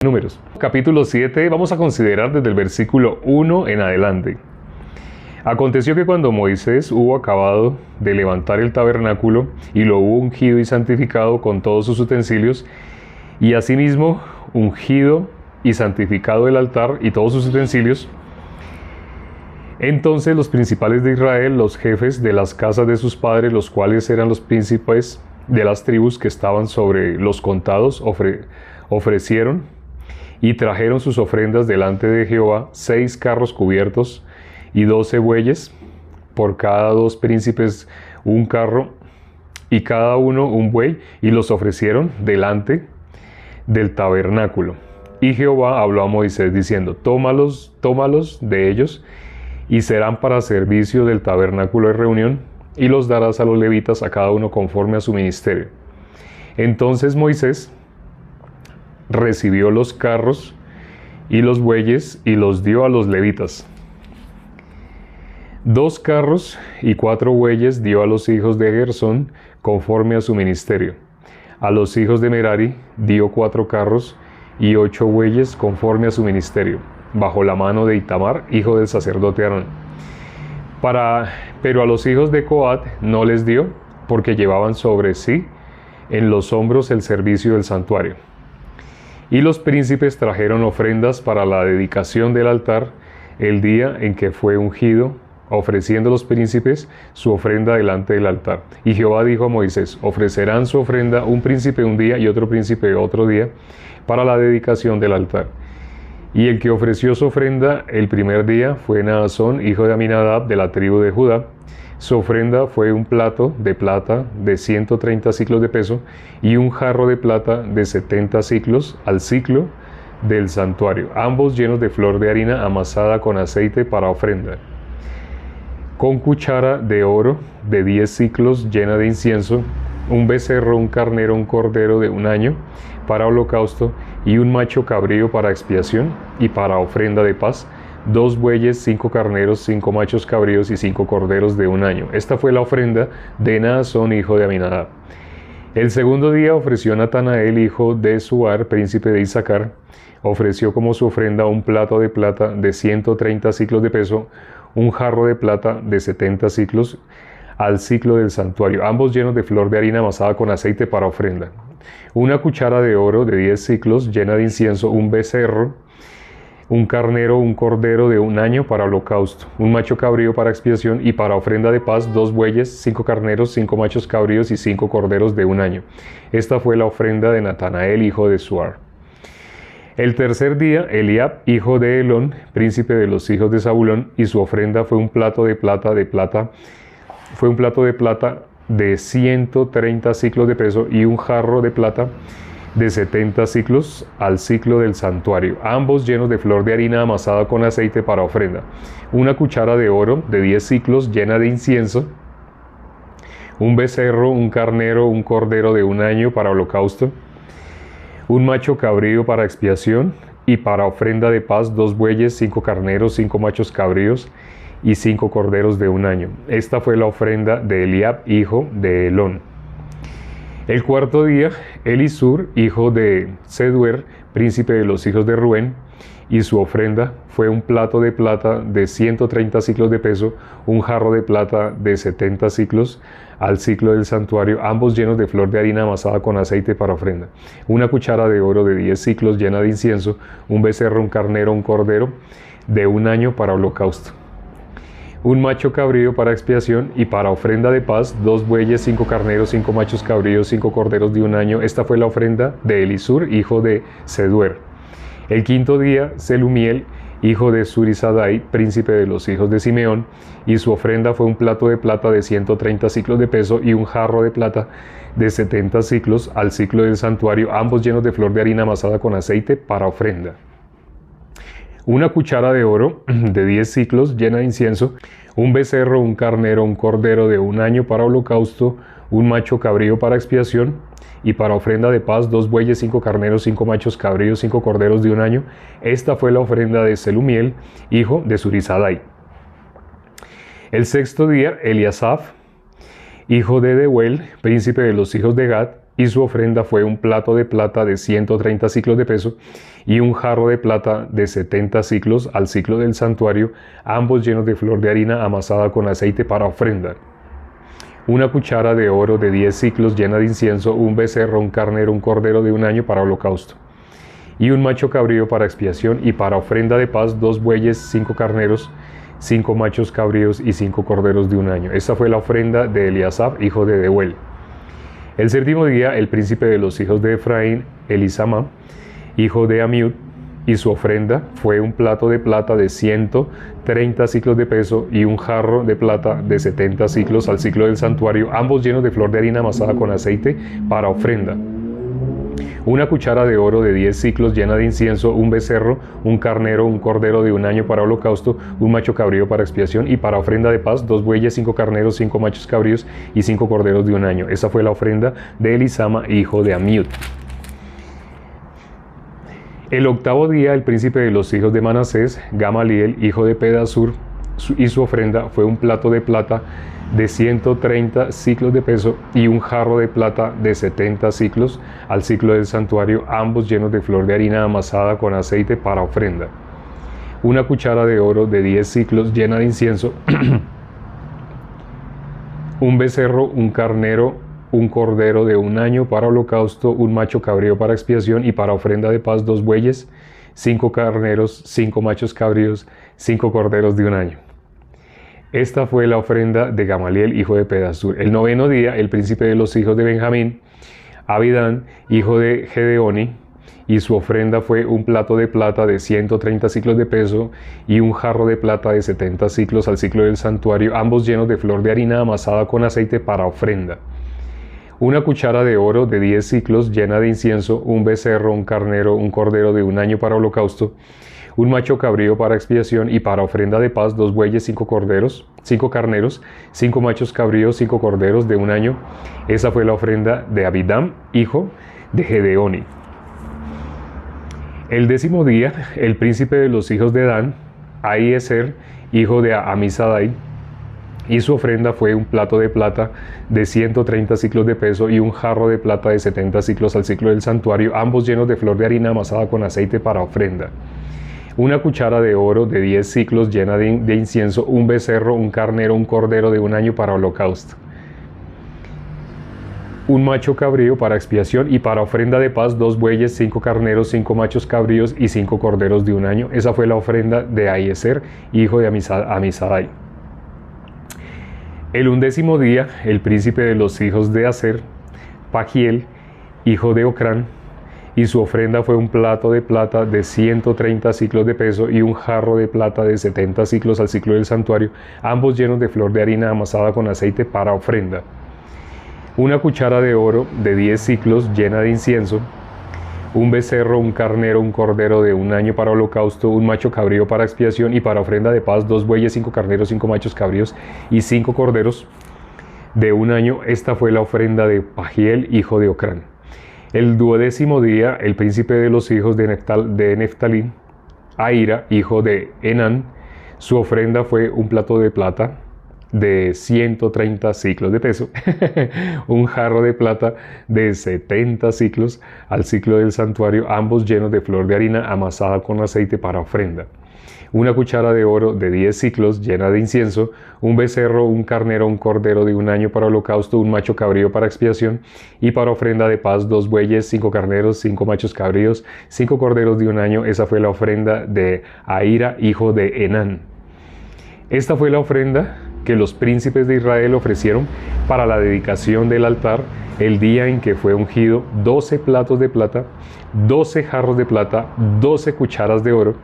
Números. Capítulo 7, vamos a considerar desde el versículo 1 en adelante. Aconteció que cuando Moisés hubo acabado de levantar el tabernáculo y lo hubo ungido y santificado con todos sus utensilios, y asimismo ungido y santificado el altar y todos sus utensilios, entonces los principales de Israel, los jefes de las casas de sus padres, los cuales eran los príncipes de las tribus que estaban sobre los contados, ofrecieron y trajeron sus ofrendas delante de Jehová 6 carros cubiertos y 12 bueyes, por cada 2 príncipes un carro y cada uno un buey, y los ofrecieron delante del tabernáculo. Y Jehová habló a Moisés diciendo: tómalos de ellos, y serán para servicio del tabernáculo de reunión, y los darás a los levitas, a cada uno conforme a su ministerio. Entonces Moisés recibió los carros y los bueyes y los dio a los levitas. 2 carros y 4 bueyes dio a los hijos de Gersón conforme a su ministerio. A los hijos de Merari dio 4 carros y 8 bueyes conforme a su ministerio, bajo la mano de Itamar, hijo del sacerdote Aarón. Pero a los hijos de Coat no les dio, porque llevaban sobre sí en los hombros el servicio del santuario. Y los príncipes trajeron ofrendas para la dedicación del altar el día en que fue ungido, ofreciendo los príncipes su ofrenda delante del altar. Y Jehová dijo a Moisés: ofrecerán su ofrenda un príncipe un día y otro príncipe otro día para la dedicación del altar. Y el que ofreció su ofrenda el primer día fue Naasón, hijo de Aminadab, de la tribu de Judá. Su ofrenda fue un plato de plata de 130 siclos de peso y un jarro de plata de 70 siclos al siclo del santuario, ambos llenos de flor de harina amasada con aceite para ofrenda. Con cuchara de oro de 10 siclos llena de incienso, un becerro, un carnero, un cordero de un año para holocausto, y un macho cabrío para expiación y para ofrenda de paz, 2 bueyes, 5 carneros, 5 machos cabríos y 5 corderos de un año. Esta fue la ofrenda de Naasón, hijo de Aminadab. El segundo día ofreció Natanael, hijo de Suar, príncipe de Isaacar, ofreció como su ofrenda un plato de plata de 130 siclos de peso, un jarro de plata de 70 siclos al siclo del santuario, ambos llenos de flor de harina amasada con aceite para ofrenda. Una cuchara de oro de 10 siclos llena de incienso, un becerro, un carnero, un cordero de un año para holocausto, un macho cabrío para expiación y para ofrenda de paz, 2 bueyes, 5 carneros, 5 machos cabríos y 5 corderos de un año. Esta fue la ofrenda de Natanael, hijo de Suar. El tercer día, Eliab, hijo de Helón, príncipe de los hijos de Zabulón, y su ofrenda fue un plato de plata de 130 siclos de peso y un jarro de plata de 70 siclos al siclo del santuario, ambos llenos de flor de harina amasada con aceite para ofrenda. Una cuchara de oro de 10 siclos llena de incienso, un becerro, un carnero, un cordero de un año para holocausto, un macho cabrío para expiación y para ofrenda de paz, 2 bueyes, 5 carneros, 5 machos cabríos y 5 corderos de un año. Esta fue la ofrenda de Eliab, hijo de Helón. El cuarto día, Elisur, hijo de Seduer, príncipe de los hijos de Rubén, y su ofrenda fue un plato de plata de 130 siclos de peso, un jarro de plata de 70 siclos al siclo del santuario, ambos llenos de flor de harina amasada con aceite para ofrenda. Una cuchara de oro de 10 siclos llena de incienso, un becerro, un carnero, un cordero de un año para holocausto, un macho cabrío para expiación y para ofrenda de paz, 2 bueyes, 5 carneros, 5 machos cabríos, 5 corderos de un año. Esta fue la ofrenda de Elisur, hijo de Seduer. El quinto día, Selumiel, hijo de Zurisadai, príncipe de los hijos de Simeón, y su ofrenda fue un plato de plata de 130 siclos de peso y un jarro de plata de 70 siclos al siclo del santuario, ambos llenos de flor de harina amasada con aceite para ofrenda. Una cuchara de oro de 10 siclos llena de incienso, un becerro, un carnero, un cordero de un año para holocausto, un macho cabrío para expiación y para ofrenda de paz, 2 bueyes, 5 carneros, 5 machos cabríos, 5 corderos de un año. Esta fue la ofrenda de Selumiel, hijo de Zurisadai. El sexto día, Eliasaf, hijo de Deuel, príncipe de los hijos de Gad, y su ofrenda fue un plato de plata de 130 siclos de peso y un jarro de plata de 70 siclos al siclo del santuario, ambos llenos de flor de harina amasada con aceite para ofrenda. Una cuchara de oro de 10 siclos llena de incienso, un becerro, un carnero, un cordero de un año para holocausto, y un macho cabrío para expiación, y para ofrenda de paz 2 bueyes, 5 carneros, 5 machos cabríos y 5 corderos de un año. Esta fue la ofrenda de Eliasaf, hijo de Deuel. El séptimo día, el príncipe de los hijos de Efraín, Elisama, hijo de Amiud, y su ofrenda fue un plato de plata de 130 siclos de peso y un jarro de plata de 70 siclos al siclo del santuario, ambos llenos de flor de harina amasada con aceite para ofrenda. Una cuchara de oro de 10 siclos llena de incienso, un becerro, un carnero, un cordero de un año para holocausto, un macho cabrío para expiación, y para ofrenda de paz 2 bueyes, 5 carneros, 5 machos cabríos y 5 corderos de un año. Esa fue la ofrenda de Elisama, hijo de Amiud. El octavo día, el príncipe de los hijos de Manasés, Gamaliel, hijo de Pedasur, y su ofrenda fue un plato de plata de 130 siclos de peso y un jarro de plata de 70 siclos al siclo del santuario, ambos llenos de flor de harina amasada con aceite para ofrenda. Una cuchara de oro de 10 siclos llena de incienso, un becerro, un carnero, un cordero de un año para holocausto, un macho cabrío para expiación, y para ofrenda de paz 2 bueyes, 5 carneros, 5 machos cabríos, 5 corderos de un año. Esta fue la ofrenda de Gamaliel, hijo de Pedasur. El noveno día, el príncipe de los hijos de Benjamín, Abidán, hijo de Gedeoni, y su ofrenda fue un plato de plata de 130 siclos de peso y un jarro de plata de 70 siclos al siclo del santuario, ambos llenos de flor de harina amasada con aceite para ofrenda. Una cuchara de oro de 10 siclos llena de incienso, un becerro, un carnero, un cordero de un año para holocausto, un macho cabrío para expiación, y para ofrenda de paz 2 bueyes, 5 carneros, 5 machos cabríos, 5 corderos de un año. Esa fue la ofrenda de Abidán, hijo de Gedeoni. El décimo día, el príncipe de los hijos de Dan, Ahiezer, hijo de Amisadai, y su ofrenda fue un plato de plata de 130 siclos de peso y un jarro de plata de 70 siclos al siclo del santuario, ambos llenos de flor de harina amasada con aceite para ofrenda. Una cuchara de oro de 10 siclos llena de incienso, un becerro, un carnero, un cordero de un año para holocausto, un macho cabrío para expiación, y para ofrenda de paz 2 bueyes, 5 carneros, 5 machos cabríos y 5 corderos de un año. Esa fue la ofrenda de Ahiezer, hijo de Amisadai. El 11º día, el príncipe de los hijos de Aser, Pagiel, hijo de Ocrán, y su ofrenda fue un plato de plata de 130 siclos de peso y un jarro de plata de 70 siclos al siclo del santuario, ambos llenos de flor de harina amasada con aceite para ofrenda. Una cuchara de oro de 10 siclos llena de incienso, un becerro, un carnero, un cordero de un año para holocausto, un macho cabrío para expiación, y para ofrenda de paz 2 bueyes, 5 carneros, 5 machos cabríos y 5 corderos de un año. Esta fue la ofrenda de Pagiel, hijo de Ocrán. El 12º día, el príncipe de los hijos de Neftalí, Ahira, hijo de Enán, su ofrenda fue un plato de plata de 130 siclos de peso, un jarro de plata de 70 siclos al siclo del santuario, ambos llenos de flor de harina amasada con aceite para ofrenda. Una cuchara de oro de 10 siclos llena de incienso, un becerro, un carnero, un cordero de un año para holocausto, un macho cabrío para expiación, y para ofrenda de paz 2 bueyes, 5 carneros, 5 machos cabríos, 5 corderos de un año. Esa fue la ofrenda de Ahira, hijo de Enán. Esta fue la ofrenda que los príncipes de Israel ofrecieron para la dedicación del altar el día en que fue ungido: 12 platos de plata, 12 jarros de plata, 12 cucharas de oro,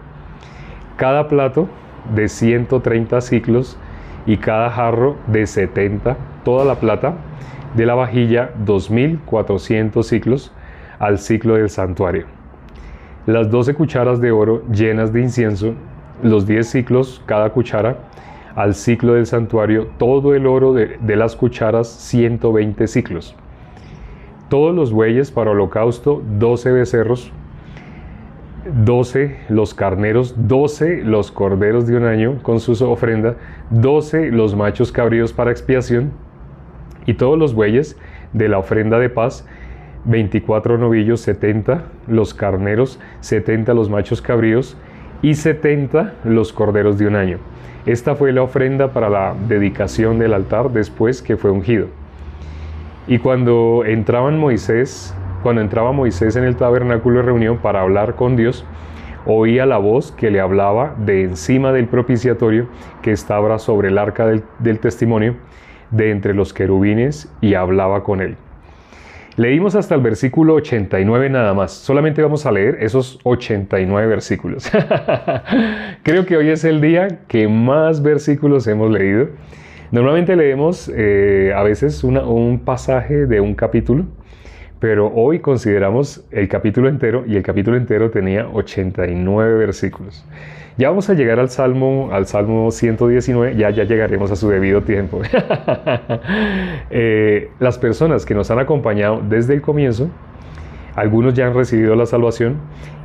cada plato de 130 siclos y cada jarro de 70, toda la plata de la vajilla 2400 siclos al siclo del santuario. Las 12 cucharas de oro llenas de incienso, los 10 siclos cada cuchara al siclo del santuario, todo el oro de las cucharas 120 siclos. Todos los bueyes para holocausto, 12 becerros, 12 los carneros, 12 los corderos de un año con su ofrenda, 12 los machos cabríos para expiación, y todos los bueyes de la ofrenda de paz 24 novillos, 70 los carneros, 70 los machos cabríos y 70 los corderos de un año. Esta fue la ofrenda para la dedicación del altar después que fue ungido. Y cuando entraba Moisés en el tabernáculo de reunión para hablar con Dios, oía la voz que le hablaba de encima del propiciatorio que estaba sobre el arca del testimonio, de entre los querubines, y hablaba con él. Leímos hasta el versículo 89 nada más. Solamente vamos a leer esos 89 versículos. Creo que hoy es el día que más versículos hemos leído. Normalmente leemos a veces un pasaje de un capítulo, pero hoy consideramos el capítulo entero, y el capítulo entero tenía 89 versículos. Ya vamos a llegar al Salmo 119, ya llegaremos a su debido tiempo. Las personas que nos han acompañado desde el comienzo, algunos ya han recibido la salvación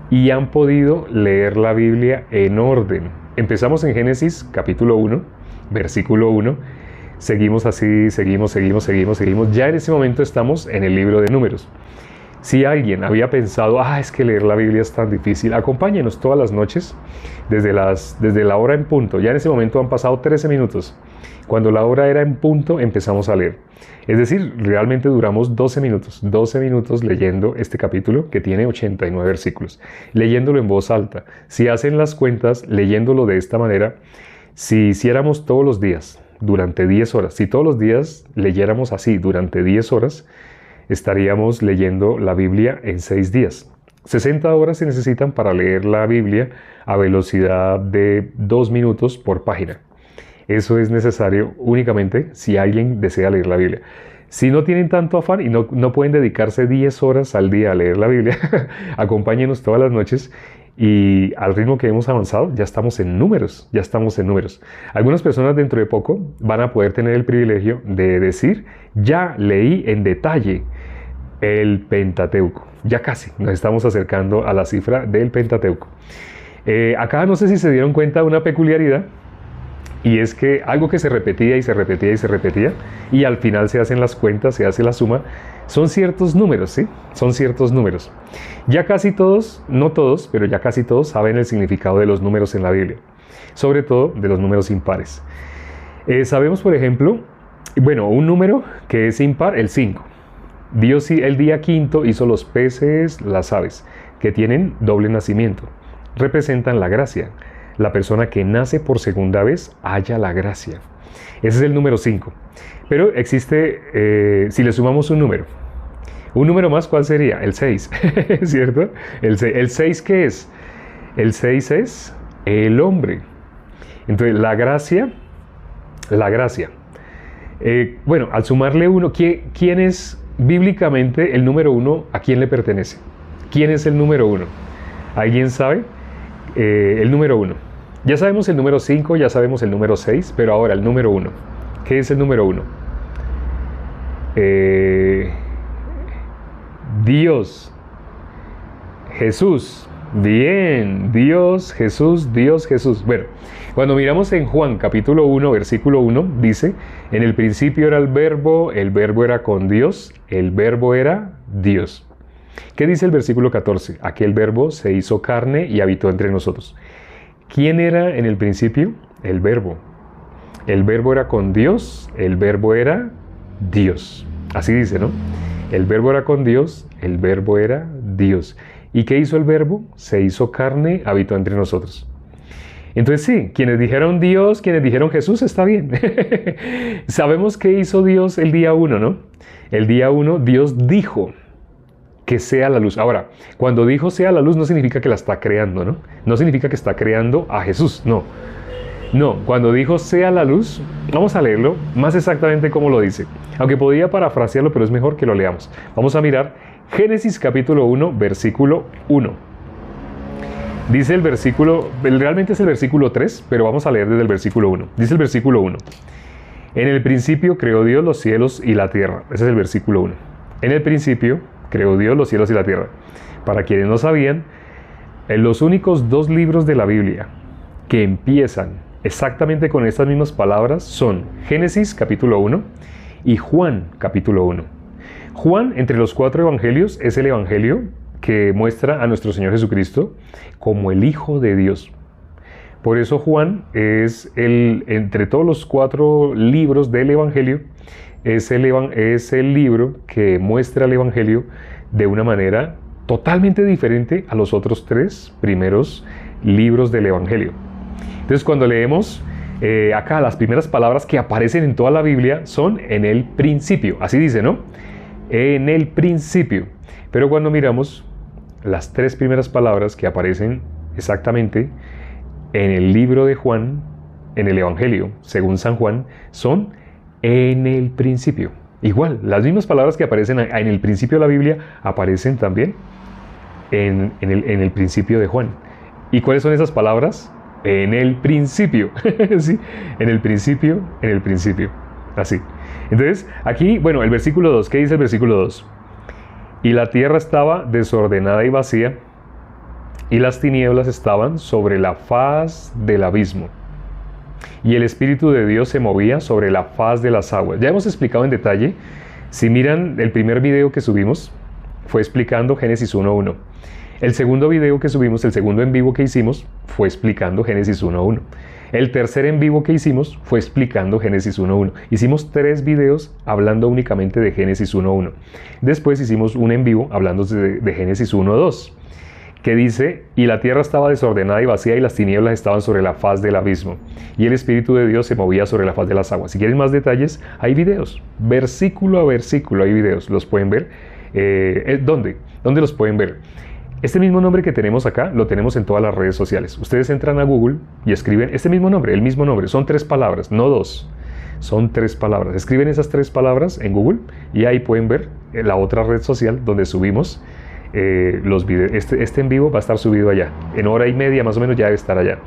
y han podido leer la Biblia en orden. Empezamos en Génesis capítulo 1, versículo 1. Seguimos así, seguimos. Ya en ese momento estamos en el libro de Números. Si alguien había pensado, es que leer la Biblia es tan difícil, acompáñenos todas las noches desde la hora en punto. Ya en ese momento han pasado 13 minutos. Cuando la hora era en punto, empezamos a leer. Es decir, realmente duramos 12 minutos leyendo este capítulo que tiene 89 versículos, leyéndolo en voz alta. Si hacen las cuentas, leyéndolo de esta manera, si hiciéramos todos los días, durante 10 horas, si todos los días leyéramos así durante 10 horas, estaríamos leyendo la Biblia en 6 días. 60 horas se necesitan para leer la Biblia a velocidad de 2 minutos por página. Eso es necesario únicamente si alguien desea leer la Biblia. Si no tienen tanto afán y no pueden dedicarse 10 horas al día a leer la Biblia, acompáñenos todas las noches. Y al ritmo que hemos avanzado, ya estamos en números. Algunas personas dentro de poco van a poder tener el privilegio de decir, ya leí en detalle el Pentateuco. Ya casi nos estamos acercando a la cifra del Pentateuco. Acá no sé si se dieron cuenta de una peculiaridad, y es que algo que se repetía y al final se hacen las cuentas, se hace la suma, son ciertos números, ¿sí? Son ciertos números. Ya casi todos, no todos, pero ya casi todos saben el significado de los números en la Biblia, sobre todo de los números impares. Sabemos, por ejemplo, un número que es impar, el 5. Dios el día quinto hizo los peces, las aves, que tienen doble nacimiento. Representan la gracia. La persona que nace por segunda vez halla la gracia. Ese es el número 5. Pero existe, si le sumamos un número más, ¿cuál sería? El 6, ¿cierto? El 6, ¿qué es? El 6 es el hombre. Entonces, la gracia. Al sumarle 1, ¿quién es bíblicamente el número 1? ¿A quién le pertenece? ¿Quién es el número 1? ¿Alguien sabe? El número 1. Ya sabemos el número 5, ya sabemos el número 6, pero ahora el número 1. ¿Qué es el número 1? Dios. Jesús. Bien. Dios, Jesús. Bueno, cuando miramos en Juan capítulo 1, versículo 1, dice, en el principio era el verbo era con Dios, el verbo era Dios. ¿Qué dice el versículo 14? Aquel verbo se hizo carne y habitó entre nosotros. ¿Quién era en el principio? El verbo. El verbo era con Dios, el verbo era Dios. Así dice, ¿no? El verbo era con Dios, el verbo era Dios. ¿Y qué hizo el verbo? Se hizo carne, habitó entre nosotros. Entonces sí, quienes dijeron Dios, quienes dijeron Jesús, está bien. Sabemos qué hizo Dios el día 1, ¿no? El día 1 Dios dijo que sea la luz. Ahora, cuando dijo sea la luz no significa que la está creando, ¿no? No significa que está creando a Jesús, no. No, cuando dijo sea la luz, vamos a leerlo más exactamente como lo dice. Aunque podría parafrasearlo, pero es mejor que lo leamos. Vamos a mirar Génesis capítulo 1, versículo 1. Dice el versículo, realmente es el versículo 3, pero vamos a leer desde el versículo 1. Dice el versículo 1. En el principio creó Dios los cielos y la tierra. Ese es el versículo 1. En el principio creó Dios los cielos y la tierra. Para quienes no sabían, en los únicos 2 libros de la Biblia que empiezan exactamente con estas mismas palabras son Génesis capítulo 1 y Juan capítulo 1. Juan, entre los 4 evangelios, es el evangelio que muestra a nuestro Señor Jesucristo como el Hijo de Dios. Por eso Juan es entre todos los 4 libros del evangelio, es el libro que muestra el evangelio de una manera totalmente diferente a los otros 3 primeros libros del evangelio. Entonces, cuando leemos acá las primeras palabras que aparecen en toda la Biblia son en el principio, así dice, ¿no? En el principio. Pero cuando miramos las 3 primeras palabras que aparecen exactamente en el libro de Juan, en el Evangelio, según San Juan, son en el principio. Igual, las mismas palabras que aparecen en el principio de la Biblia aparecen también en el principio de Juan. ¿Y cuáles son esas palabras? En el principio. ¿Sí? En el principio, así. Entonces, aquí, bueno, el versículo 2, ¿qué dice el versículo 2? Y la tierra estaba desordenada y vacía, y las tinieblas estaban sobre la faz del abismo, y el Espíritu de Dios se movía sobre la faz de las aguas. Ya hemos explicado en detalle. Si miran el primer video que subimos, fue explicando Génesis 1.1. El segundo video que subimos, el segundo en vivo que hicimos, fue explicando Génesis 1.1. El tercer en vivo que hicimos fue explicando Génesis 1.1. Hicimos 3 videos hablando únicamente de Génesis 1.1. Después hicimos un en vivo hablando de Génesis 1.2, que dice, y la tierra estaba desordenada y vacía, y las tinieblas estaban sobre la faz del abismo, y el Espíritu de Dios se movía sobre la faz de las aguas. Si quieren más detalles, hay videos, versículo a versículo hay videos, los pueden ver. ¿Dónde los pueden ver? Este mismo nombre que tenemos acá, lo tenemos en todas las redes sociales. Ustedes entran a Google y escriben este mismo nombre, el mismo nombre. Son 3 palabras, no 2. Son 3 palabras. Escriben esas 3 palabras en Google y ahí pueden ver la otra red social donde subimos los videos. Este en vivo va a estar subido allá. En hora y media más o menos ya debe estar allá.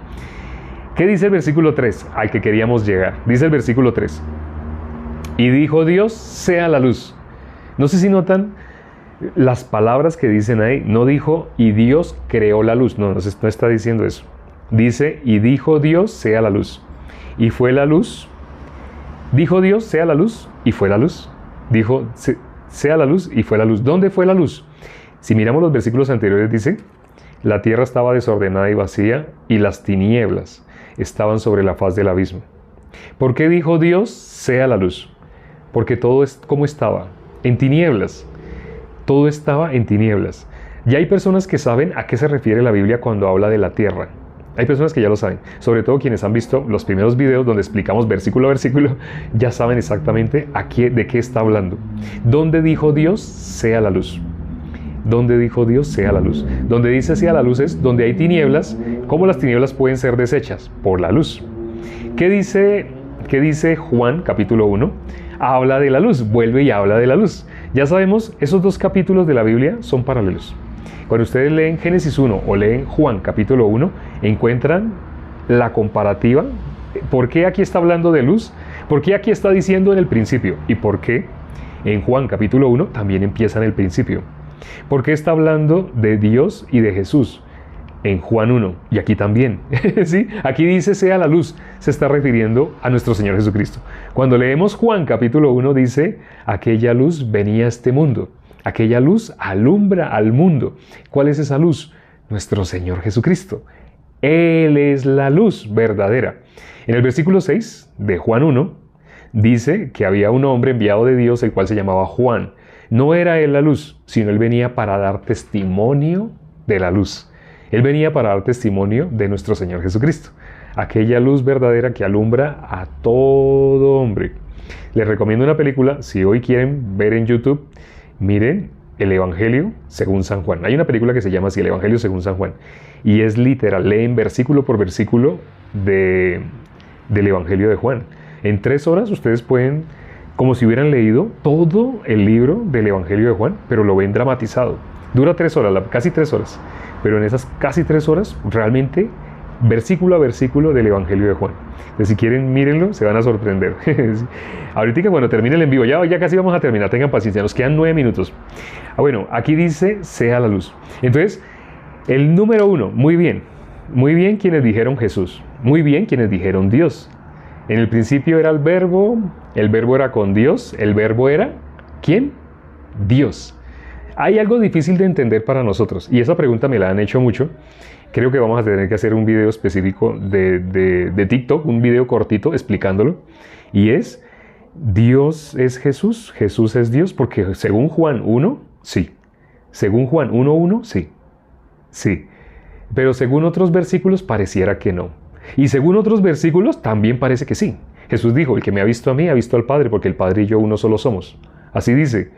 ¿Qué dice el versículo 3? Al que queríamos llegar. Dice el versículo 3. Y dijo Dios, sea la luz. No sé si notan las palabras que dicen ahí. No dijo, y Dios creó la luz. No está diciendo eso. Dice, y dijo Dios, sea la luz. Y fue la luz. Dijo Dios, sea la luz, y fue la luz. Dijo, sea la luz, y fue la luz. ¿Dónde fue la luz? Si miramos los versículos anteriores, dice, la tierra estaba desordenada y vacía, y las tinieblas estaban sobre la faz del abismo. ¿Por qué dijo Dios, sea la luz? Porque todo es como estaba, en tinieblas. Todo estaba en tinieblas. Ya hay personas que saben a qué se refiere la Biblia cuando habla de la tierra. Hay personas que ya lo saben, sobre todo quienes han visto los primeros videos donde explicamos versículo a versículo, ya saben exactamente de qué está hablando. ¿Dónde dijo Dios, sea la luz? ¿Dónde dijo Dios, sea la luz? Donde dice sea la luz es donde hay tinieblas. ¿Cómo las tinieblas pueden ser deshechas? Por la luz. ¿Qué dice Juan, capítulo 1? Habla de la luz, vuelve y habla de la luz. Ya sabemos, esos 2 capítulos de la Biblia son paralelos. Cuando ustedes leen Génesis 1 o leen Juan, capítulo 1, encuentran la comparativa. ¿Por qué aquí está hablando de luz? ¿Por qué aquí está diciendo en el principio? ¿Y por qué en Juan, capítulo 1, también empieza en el principio? ¿Por qué está hablando de Dios y de Jesús en Juan 1? Y aquí también. ¿Sí? Aquí dice sea la luz. Se está refiriendo a nuestro Señor Jesucristo. Cuando leemos Juan capítulo 1 dice, aquella luz venía a este mundo. Aquella luz alumbra al mundo. ¿Cuál es esa luz? Nuestro Señor Jesucristo. Él es la luz verdadera. En el versículo 6 de Juan 1 dice que había un hombre enviado de Dios el cual se llamaba Juan. No era él la luz, sino él venía para dar testimonio de la luz. Él venía para dar testimonio de nuestro Señor Jesucristo. Aquella luz verdadera que alumbra a todo hombre. Les recomiendo una película, si hoy quieren ver en YouTube, miren el Evangelio según San Juan. Hay una película que se llama así, el Evangelio según San Juan. Y es literal, leen versículo por versículo del Evangelio de Juan. En 3 horas ustedes pueden, como si hubieran leído todo el libro del Evangelio de Juan, pero lo ven dramatizado. Dura 3 horas, casi 3 horas. Pero en esas casi 3 horas, realmente, versículo a versículo del Evangelio de Juan. Entonces, si quieren, mírenlo, se van a sorprender. Ahorita cuando termine el en vivo, ya casi vamos a terminar, tengan paciencia, nos quedan 9 minutos. Bueno, aquí dice, sea la luz. Entonces, el número 1, muy bien quienes dijeron Jesús, muy bien quienes dijeron Dios. En el principio era el verbo era con Dios, el verbo era, ¿quién? Dios. Hay algo difícil de entender para nosotros, y esa pregunta me la han hecho mucho. Creo que vamos a tener que hacer un video específico de TikTok, un video cortito explicándolo, y es, ¿Dios es Jesús? ¿Jesús es Dios? Porque según Juan 1, sí. Según Juan 1:1, sí. Sí. Pero según otros versículos pareciera que no. Y según otros versículos también parece que sí. Jesús dijo, el que me ha visto a mí ha visto al Padre, porque el Padre y yo uno solo somos. Así dice.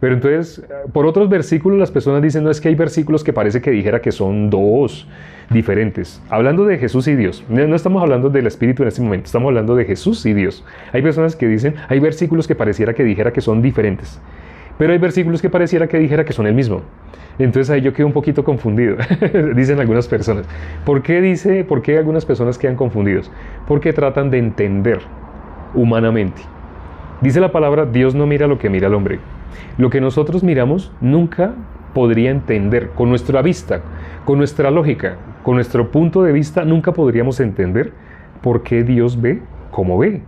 Pero entonces, por otros versículos las personas dicen, no, es que hay versículos que parece que dijera que son dos diferentes. Hablando de Jesús y Dios. No estamos hablando del Espíritu en este momento, estamos hablando de Jesús y Dios. Hay personas que dicen, hay versículos que pareciera que dijera que son diferentes. Pero hay versículos que pareciera que dijera que son el mismo. Entonces ahí yo quedo un poquito confundido, dicen algunas personas. ¿Por qué algunas personas quedan confundidos? Porque tratan de entender humanamente. Dice la palabra, Dios no mira lo que mira el hombre. Lo que nosotros miramos nunca podría entender con nuestra vista, con nuestra lógica, con nuestro punto de vista, nunca podríamos entender por qué Dios ve como ve.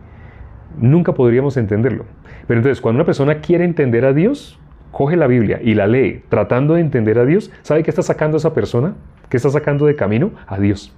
Nunca podríamos entenderlo. Pero entonces, cuando una persona quiere entender a Dios, coge la Biblia y la lee tratando de entender a Dios, ¿sabe qué está sacando esa persona? ¿Qué está sacando de camino? A Dios.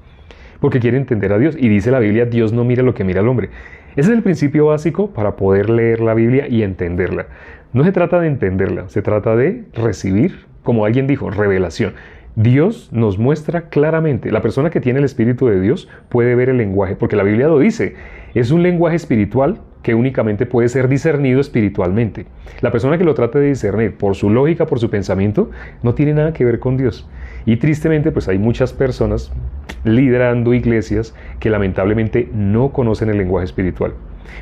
Porque quiere entender a Dios. Y dice la Biblia, Dios no mira lo que mira el hombre. Ese es el principio básico para poder leer la Biblia y entenderla. No se trata de entenderla, se trata de recibir, como alguien dijo, revelación. Dios nos muestra claramente, la persona que tiene el Espíritu de Dios puede ver el lenguaje, porque la Biblia lo dice, es un lenguaje espiritual que únicamente puede ser discernido espiritualmente. La persona que lo trate de discernir por su lógica, por su pensamiento, no tiene nada que ver con Dios. Y tristemente, pues hay muchas personas liderando iglesias que lamentablemente no conocen el lenguaje espiritual.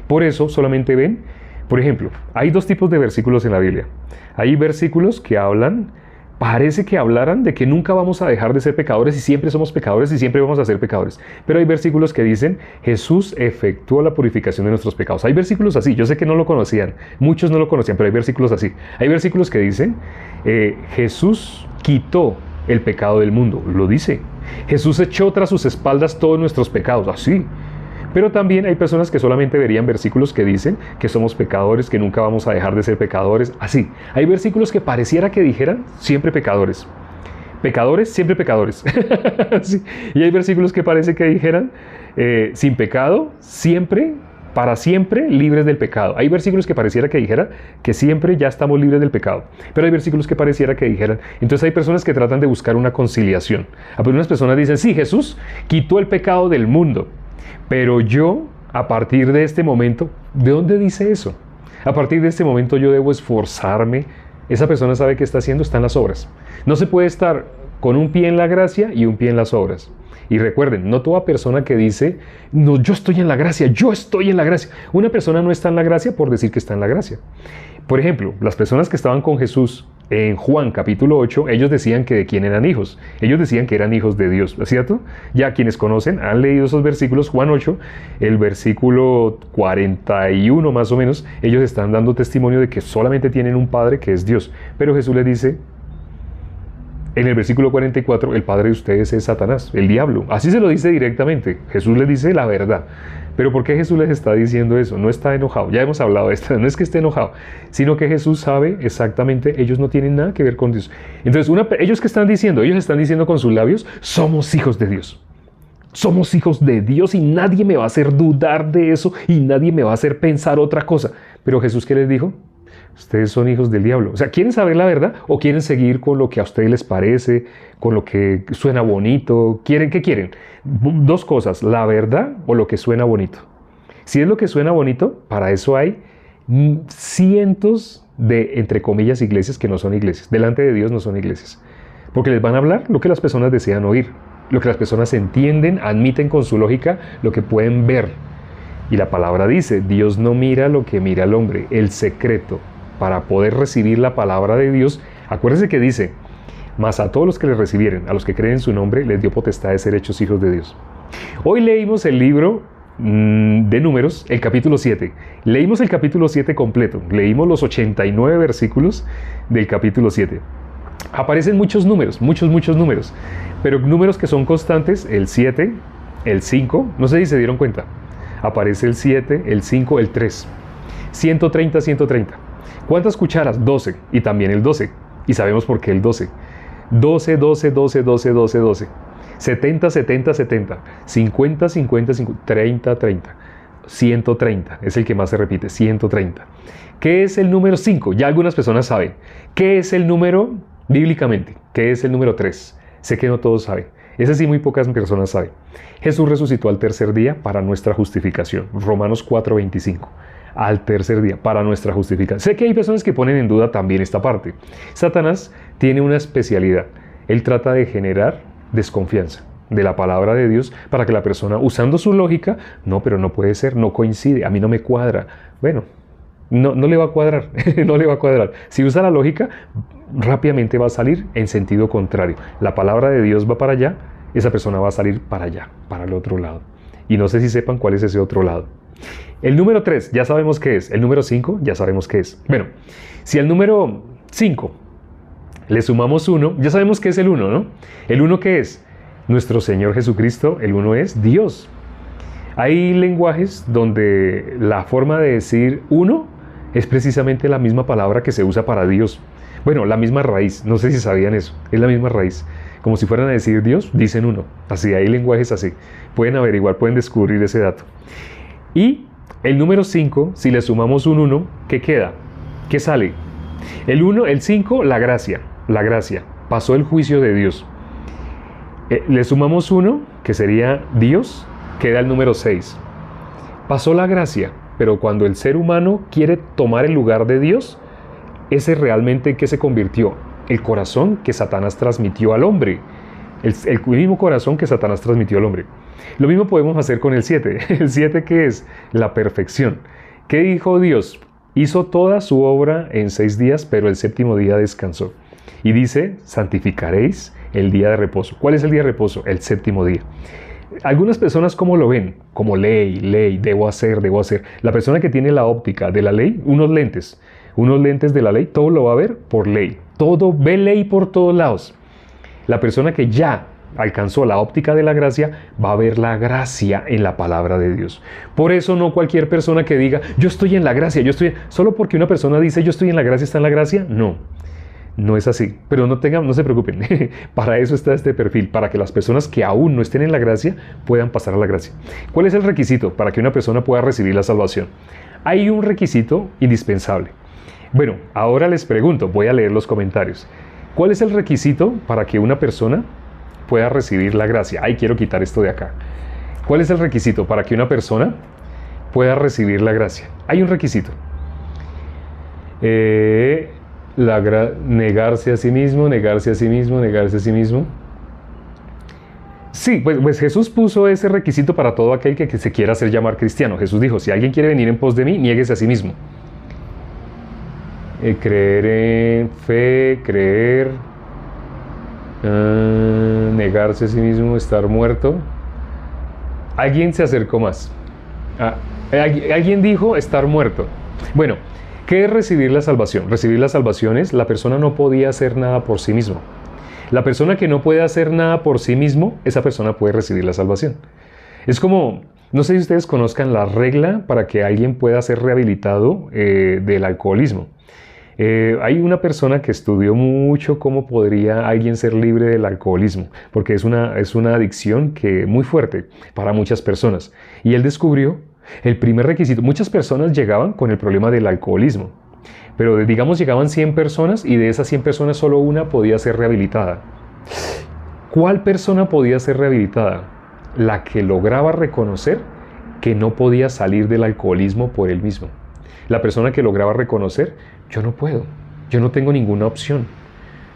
Por eso solamente ven, por ejemplo, hay dos tipos de versículos en la Biblia. Hay versículos que hablan, parece que hablaran de que nunca vamos a dejar de ser pecadores y siempre somos pecadores y siempre vamos a ser pecadores. Pero hay versículos que dicen, Jesús efectuó la purificación de nuestros pecados. Hay versículos así, yo sé que no lo conocían, muchos no lo conocían, pero hay versículos así. Hay versículos que dicen, Jesús quitó el pecado del mundo, lo dice. Jesús echó tras sus espaldas todos nuestros pecados, así. Pero también hay personas que solamente verían versículos que dicen que somos pecadores, que nunca vamos a dejar de ser pecadores, así. Hay versículos que pareciera que dijeran siempre pecadores. Pecadores, siempre pecadores. Sí. Y hay versículos que parece que dijeran sin pecado, siempre, para siempre libres del pecado. Hay versículos que pareciera que dijera que siempre ya estamos libres del pecado. Pero hay versículos que pareciera que dijeran. Entonces hay personas que tratan de buscar una conciliación. Algunas personas dicen, sí, Jesús quitó el pecado del mundo. Pero yo, a partir de este momento, ¿de dónde dice eso? A partir de este momento yo debo esforzarme. Esa persona sabe qué está haciendo, está en las obras. No se puede estar con un pie en la gracia y un pie en las obras. Y recuerden, no toda persona que dice, no, yo estoy en la gracia, yo estoy en la gracia. Una persona no está en la gracia por decir que está en la gracia. Por ejemplo, las personas que estaban con Jesús en Juan capítulo 8, ellos decían que de quién eran hijos. Ellos decían que eran hijos de Dios, ¿cierto? Ya quienes conocen, han leído esos versículos, Juan 8, el versículo 41 más o menos, ellos están dando testimonio de que solamente tienen un Padre que es Dios. Pero Jesús les dice, en el versículo 44, el padre de ustedes es Satanás, el diablo. Así se lo dice directamente. Jesús les dice la verdad. Pero ¿por qué Jesús les está diciendo eso? No está enojado. Ya hemos hablado de esto. No es que esté enojado, sino que Jesús sabe exactamente, ellos no tienen nada que ver con Dios. Entonces, ellos que están diciendo, ellos están diciendo con sus labios, somos hijos de Dios. Somos hijos de Dios y nadie me va a hacer dudar de eso y nadie me va a hacer pensar otra cosa. Pero Jesús, ¿qué les dijo? Ustedes son hijos del diablo. O sea, ¿quieren saber la verdad o quieren seguir con lo que a ustedes les parece, con lo que suena bonito? ¿Qué quieren? Dos cosas, la verdad o lo que suena bonito. Si es lo que suena bonito, para eso hay cientos de, entre comillas, iglesias que no son iglesias. Delante de Dios no son iglesias. Porque les van a hablar lo que las personas desean oír, lo que las personas entienden, admiten con su lógica, lo que pueden ver. Y la palabra dice, Dios no mira lo que mira el hombre, el secreto. Para poder recibir la palabra de Dios, acuérdense que dice, mas a todos los que le recibieren, a los que creen en su nombre, les dio potestad de ser hechos hijos de Dios. Hoy leímos el libro de Números, el capítulo 7. Leímos el capítulo 7 completo, leímos los 89 versículos del capítulo 7. Aparecen muchos números, muchos números, pero números que son constantes, el 7, el 5, no sé si se dieron cuenta, aparece el 7, el 5, el 3, 130, 130. ¿Cuántas cucharas? 12. Y también el 12. Y sabemos por qué el 12. 12, 12, 12, 12, 12, 12. 70, 70, 70. 50, 50, 50. 30, 30. 130. Es el que más se repite. 130. ¿Qué es el número 5? Ya algunas personas saben. ¿Qué es el número bíblicamente? ¿Qué es el número 3? Sé que no todos saben. Ese sí muy pocas personas saben. Jesús resucitó al tercer día para nuestra justificación. Romanos 4:25. Al tercer día, para nuestra justificación. Sé que hay personas que ponen en duda también esta parte. Satanás tiene una especialidad. Él trata de generar desconfianza de la palabra de Dios para que la persona, usando su lógica, no, pero no puede ser, no coincide, a mí no me cuadra. Bueno, no le va a cuadrar, no le va a cuadrar. Si usa la lógica, rápidamente va a salir en sentido contrario. La palabra de Dios va para allá, esa persona va a salir para allá, para el otro lado. Y no sé si sepan cuál es ese otro lado. El número 3, ya sabemos qué es. El número 5, ya sabemos qué es. Bueno, si al número 5 le sumamos 1, ya sabemos qué es el 1, ¿no? ¿El 1 qué es? Nuestro Señor Jesucristo. El 1 es Dios. Hay lenguajes donde la forma de decir 1 es precisamente la misma palabra que se usa para Dios. Bueno, la misma raíz. No sé si sabían eso. Es la misma raíz. Como si fueran a decir Dios, dicen 1. Así, hay lenguajes así. Pueden averiguar, pueden descubrir ese dato. Y el número 5, si le sumamos un 1, ¿qué queda? ¿Qué sale? El 1, el 5, la gracia. La gracia. Pasó el juicio de Dios. Le sumamos 1, que sería Dios, queda el número 6. Pasó la gracia, pero cuando el ser humano quiere tomar el lugar de Dios, ese realmente ¿qué se convirtió? El corazón que Satanás transmitió al hombre. El mismo corazón que Satanás transmitió al hombre. Lo mismo podemos hacer con el 7. El 7 ¿qué es? La perfección. ¿Qué dijo Dios? Hizo toda su obra en 6 días, pero el séptimo día descansó. Y dice, santificaréis el día de reposo. ¿Cuál es el día de reposo? El séptimo día. Algunas personas, ¿cómo lo ven? Como ley, debo hacer. La persona que tiene la óptica de la ley, unos lentes de la ley, todo lo va a ver por ley. Todo ve ley por todos lados. La persona que ya alcanzó la óptica de la gracia va a ver la gracia en la palabra de Dios. Por eso no cualquier persona que diga, yo estoy en la gracia, solo porque una persona dice, yo estoy en la gracia, está en la gracia, no es así. Pero no se preocupen, para eso está este perfil, para que las personas que aún no estén en la gracia puedan pasar a la gracia. ¿Cuál es el requisito para que una persona pueda recibir la salvación? Hay un requisito indispensable. Bueno, ahora les pregunto, voy a leer los comentarios. ¿Cuál es el requisito para que una persona pueda recibir la gracia? Ay, quiero quitar esto de acá. ¿Cuál es el requisito para que una persona pueda recibir la gracia? Hay un requisito. Negarse a sí mismo. Sí, pues Jesús puso ese requisito para todo aquel que se quiera hacer llamar cristiano. Jesús dijo, si alguien quiere venir en pos de mí, niéguese a sí mismo. Creer en fe, negarse a sí mismo, estar muerto. Alguien se acercó más. Alguien dijo estar muerto. Bueno, ¿qué es recibir la salvación? Recibir la salvación es la persona no podía hacer nada por sí mismo. La persona que no puede hacer nada por sí mismo, esa persona puede recibir la salvación. Es como, no sé si ustedes conozcan la regla para que alguien pueda ser rehabilitado del alcoholismo. Hay una persona que estudió mucho cómo podría alguien ser libre del alcoholismo, porque es una adicción muy fuerte para muchas personas. Y él descubrió el primer requisito. Muchas personas llegaban con el problema del alcoholismo, pero digamos llegaban 100 personas y de esas 100 personas solo una podía ser rehabilitada. ¿Cuál persona podía ser rehabilitada? La que lograba reconocer que no podía salir del alcoholismo por él mismo. La persona que lograba reconocer, yo no puedo, yo no tengo ninguna opción.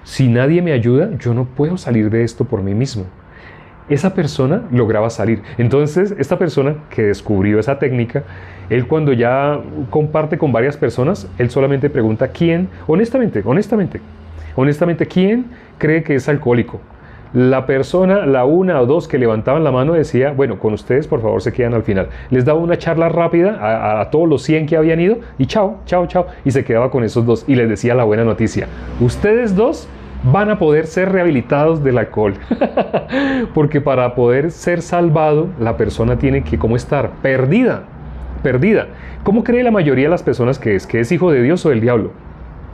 Si nadie me ayuda, yo no puedo salir de esto por mí mismo. Esa persona lograba salir. Entonces, esta persona que descubrió esa técnica, él cuando ya comparte con varias personas, él solamente pregunta quién, honestamente, ¿quién cree que es alcohólico? La persona, la una o dos que levantaban la mano decía, bueno, con ustedes por favor se quedan al final. Les daba una charla rápida a todos los 100 que habían ido y chao, y se quedaba con esos dos y les decía la buena noticia. Ustedes dos van a poder ser rehabilitados del alcohol. Porque para poder ser salvado, la persona tiene que como estar perdida. perdida. ¿Cómo cree la mayoría de las personas que es hijo de Dios o del diablo?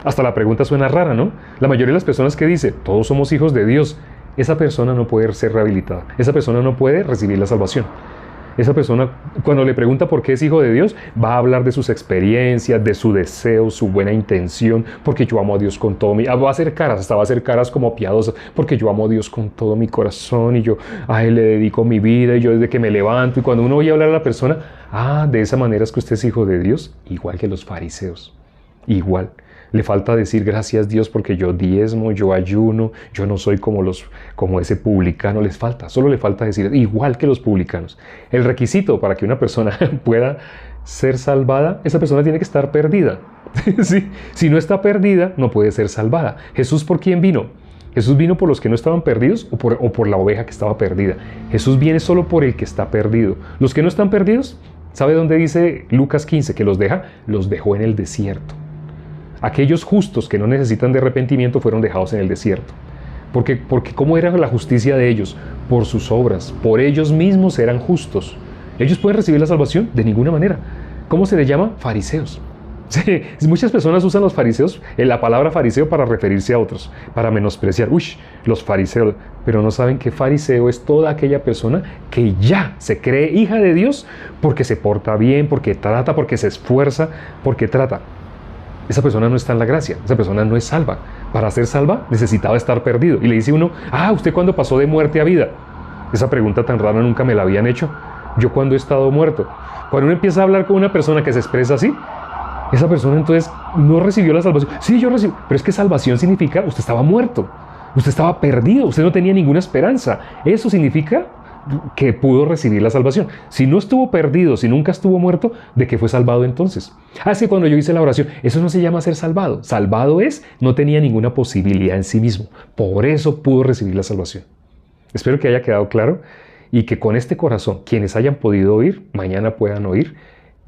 Hasta la pregunta suena rara, ¿no? La mayoría de las personas que dice, todos somos hijos de Dios, esa persona no puede ser rehabilitada, esa persona no puede recibir la salvación. Esa persona, cuando le pregunta por qué es hijo de Dios, va a hablar de sus experiencias, de su deseo, su buena intención, porque yo amo a Dios con todo mi... Va a hacer caras, hasta va a hacer caras como piadosas, porque yo amo a Dios con todo mi corazón y yo a Él le dedico mi vida y yo desde que me levanto. Y cuando uno oye hablar a la persona, de esa manera es que usted es hijo de Dios, igual que los fariseos, igual. Le falta decir gracias Dios porque yo diezmo, yo ayuno, yo no soy como ese publicano, solo le falta decir igual que los publicanos. El requisito para que una persona pueda ser salvada, esa persona tiene que estar perdida. ¿Sí? Si no está perdida, no puede ser salvada. ¿Jesús por quién vino? ¿Jesús vino por los que no estaban perdidos o por la oveja que estaba perdida? Jesús viene solo por el que está perdido. Los que no están perdidos, ¿sabe dónde dice Lucas 15 que los deja? Los dejó en el desierto. Aquellos justos que no necesitan de arrepentimiento fueron dejados en el desierto. Porque ¿cómo era la justicia de ellos? Por sus obras. Por ellos mismos eran justos. ¿Ellos pueden recibir la salvación? De ninguna manera. ¿Cómo se les llama? Fariseos. Sí, muchas personas usan los fariseos, la palabra fariseo para referirse a otros, para menospreciar. Los fariseos. Pero no saben que fariseo es toda aquella persona que ya se cree hija de Dios porque se porta bien, porque trata, porque se esfuerza, porque trata. Esa persona no está en la gracia, esa persona no es salva. Para ser salva necesitaba estar perdido. Y le dice uno, ¿usted cuándo pasó de muerte a vida? Esa pregunta tan rara nunca me la habían hecho. ¿Yo cuándo he estado muerto? Cuando uno empieza a hablar con una persona que se expresa así, esa persona entonces no recibió la salvación. Sí, yo recibí, pero es que salvación significa usted estaba muerto, usted estaba perdido, usted no tenía ninguna esperanza. Eso significa que pudo recibir la salvación. Si no estuvo perdido, si nunca estuvo muerto, ¿de qué fue salvado entonces? Es que cuando yo hice la oración, eso no se llama ser salvado. Salvado no tenía ninguna posibilidad en sí mismo. Por eso pudo recibir la salvación. Espero que haya quedado claro y que con este corazón, quienes hayan podido oír, mañana puedan oír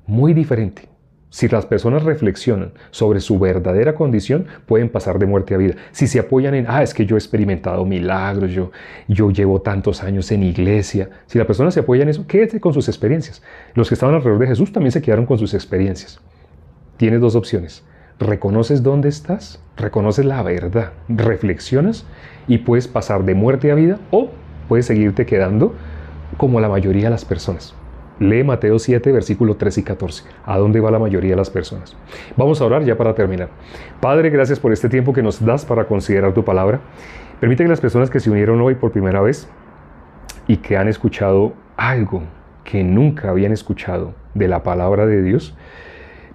muy diferente. Si las personas reflexionan sobre su verdadera condición, pueden pasar de muerte a vida. Si se apoyan en, es que yo he experimentado milagros, yo llevo tantos años en iglesia. Si la persona se apoya en eso, quédate con sus experiencias. Los que estaban alrededor de Jesús también se quedaron con sus experiencias. Tienes dos opciones. Reconoces dónde estás, reconoces la verdad, reflexionas y puedes pasar de muerte a vida o puedes seguirte quedando como la mayoría de las personas. Lee Mateo 7, versículo 3 y 14. ¿A dónde va la mayoría de las personas? Vamos a orar ya para terminar. Padre, gracias por este tiempo que nos das para considerar tu palabra. Permite que las personas que se unieron hoy por primera vez y que han escuchado algo que nunca habían escuchado de la palabra de Dios,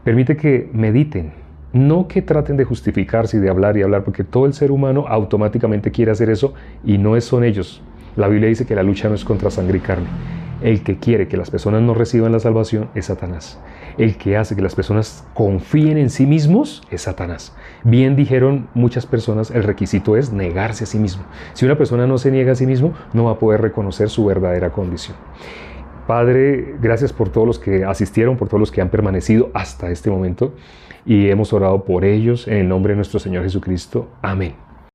permite que mediten. No que traten de justificarse y de hablar y hablar, porque todo el ser humano automáticamente quiere hacer eso y no son ellos. La Biblia dice que la lucha no es contra sangre y carne. El que quiere que las personas no reciban la salvación es Satanás. El que hace que las personas confíen en sí mismos es Satanás. Bien dijeron muchas personas, el requisito es negarse a sí mismo. Si una persona no se niega a sí mismo, no va a poder reconocer su verdadera condición. Padre, gracias por todos los que asistieron, por todos los que han permanecido hasta este momento y hemos orado por ellos en el nombre de nuestro Señor Jesucristo. Amén.